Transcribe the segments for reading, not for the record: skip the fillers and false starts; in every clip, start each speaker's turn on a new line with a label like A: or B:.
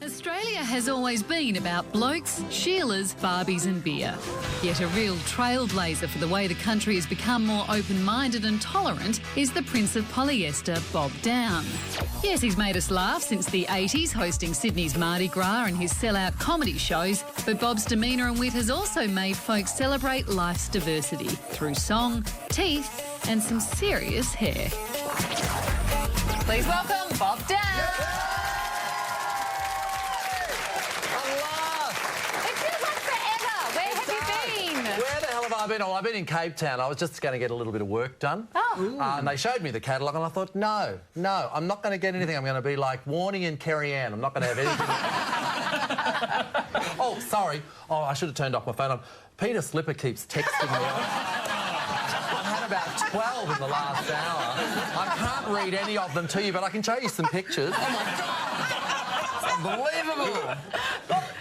A: Australia has always been about blokes, Sheilas, Barbies and beer. Yet a real trailblazer for the way the country has become more open-minded and tolerant is the Prince of Polyester, Bob Downe. Yes, he's made us laugh since the 80s, hosting Sydney's Mardi Gras and his sellout comedy shows, but Bob's demeanour and wit has also made folks celebrate life's diversity through song, teeth and some serious hair. Please welcome Bob Downe.
B: Where the hell have I been? Oh, I've been in Cape Town. I was just going to get a little bit of work done. And they showed me the catalogue and I thought, no, I'm not going to get anything. I'm going to be like Warnie and Kerry Ann. I'm not going to have anything. Oh, sorry. Oh, I should have turned off my phone. Peter Slipper keeps texting me. I've had about 12 in the last hour. I can't read any of them to you, but I can show you some pictures. Oh, my God. Unbelievable.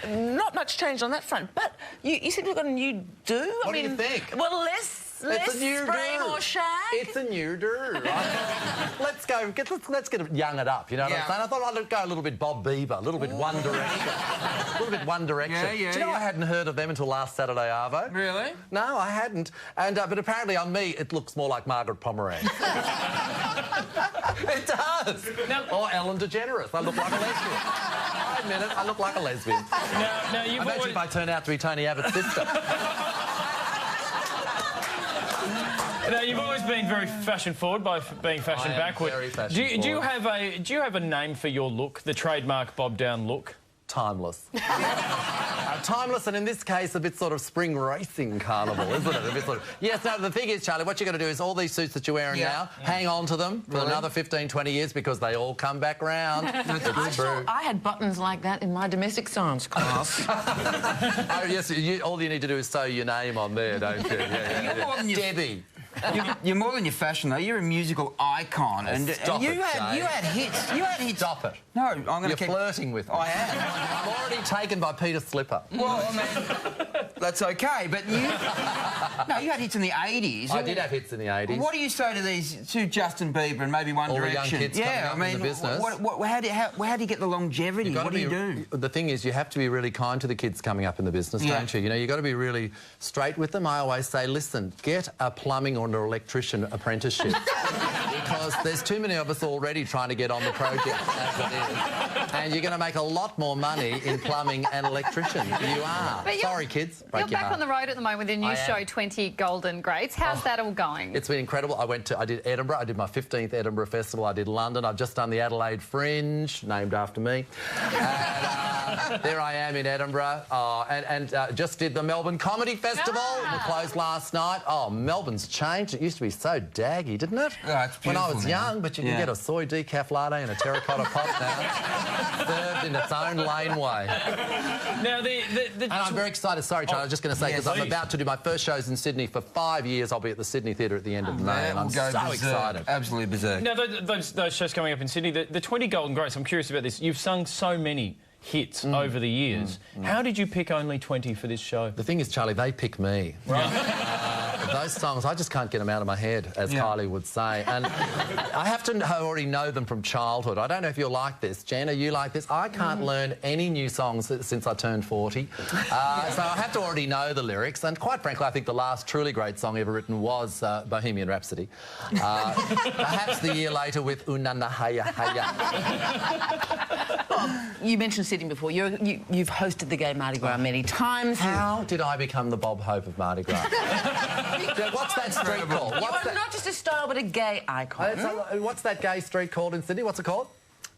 C: Not much change on that front, but you said we've got a new do.
B: What do you think?
C: Well, less spraying or shag.
B: It's a new do. Right? let's get it young it up. You know what I'm saying? I thought I'd go a little bit Bob Bieber, a little bit One Direction, a little bit One Direction. Do you know I hadn't heard of them until last Saturday, Arvo?
C: Really?
B: No, I hadn't. And but apparently on me it looks more like Margaret Pomeranz. It does. Or Ellen DeGeneres. I look like a lesbian. I admit it. I look like a lesbian.
D: Now you've
B: Imagine if I turn out to be Tony Abbott's sister.
D: Now, you've always been very fashion-forward by being fashion backward.
B: Very fashion-forward.
D: Do you have a name for your look, the trademark Bob Downe look?
B: Timeless. Timeless, and in this case, a bit sort of spring racing carnival, isn't it? A bit sort of... Yes, no, the thing is, Charlie, what you're going to do is all these suits that you're wearing now, hang on to them for another 15, 20 years because they all come back round.
C: I had buttons like that in my domestic science class.
B: Oh, yes, all you need to do is sew your name on there, don't you? Yeah. Debbie.
E: You're more than your fashion, though. You're a musical icon, and you had hits. You had hits.
B: Stop it.
E: No, I'm going to.
B: You're flirting with me.
E: I am.
B: I'm already taken by Peter Slipper.
E: Well, I mean, that's okay, but you. No, you had hits in the 80s.
B: I did have hits in the 80s.
E: What do you say to these, to Justin Bieber and maybe One Direction?
B: All the young kids coming up in the business.
E: How do you get the longevity? What do you do?
B: The thing is, you have to be really kind to the kids coming up in the business, don't you? You know, you've got to be really straight with them. I always say, listen, get a plumbing or an electrician apprenticeship because there's too many of us already trying to get on the project as it is. And you're going to make a lot more money in plumbing and electrician. You are. Sorry, kids.
A: You're back on the road at the moment with a new show, 20 Golden Greats. How's that all going?
B: It's been incredible. I did Edinburgh. I did my 15th Edinburgh Festival. I did London. I've just done the Adelaide Fringe, named after me. And there I am in Edinburgh. And just did the Melbourne Comedy Festival. We closed last night. Oh, Melbourne's changed. It used to be so daggy, didn't it?
E: Oh, it's beautiful,
B: when I was young, but you can get a soy decaf latte and a terracotta pot now, served in its own laneway.
D: Now,
B: and I'm very excited. Sorry, Charlie, I was just going to say, because I'm about to do my first shows in Sydney for 5 years. I'll be at the Sydney Theatre at the end of May, and I'm so excited.
E: Absolutely berserk.
D: Now, those shows coming up in Sydney, the 20 Golden Greats, I'm curious about this. You've sung so many hits over the years. How did you pick only 20 for this show?
B: The thing is, Charlie, they pick me. Right. Those songs, I just can't get them out of my head, as Kylie would say. And I have to already know them from childhood. I don't know if you're like this. Jen, are you like this? I can't learn any new songs since I turned 40. So I have to already know the lyrics. And quite frankly, I think the last truly great song ever written was Bohemian Rhapsody. Perhaps the year later with Unana Haya Haya.
C: You mentioned Sydney before. You've hosted the gay Mardi Gras many times.
B: How did I become the Bob Hope of Mardi Gras? What's that street called?
C: You are not just a star, but a gay icon.
B: What's that gay street called in Sydney? What's it called?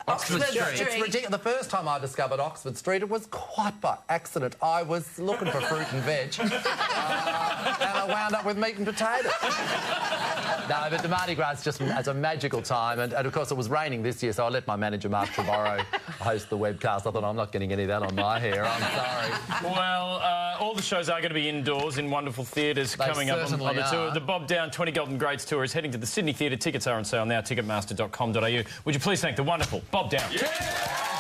C: Oxford Street.
B: It's ridiculous. The first time I discovered Oxford Street, it was quite by accident. I was looking for fruit and veg, and I wound up with meat and potatoes. No, but the Mardi Gras is just as a magical time, and of course it was raining this year, so I let my manager Mark Trevorrow host the webcast. I thought, I'm not getting any of that on my hair. I'm sorry.
D: Well, all the shows are going to be indoors in wonderful theatres coming up on the tour. The Bob Downe 20 Golden Greats tour is heading to the Sydney Theatre. Tickets are on sale now, ticketmaster.com.au. Would you please thank the wonderful Bob Downe?
B: Yeah.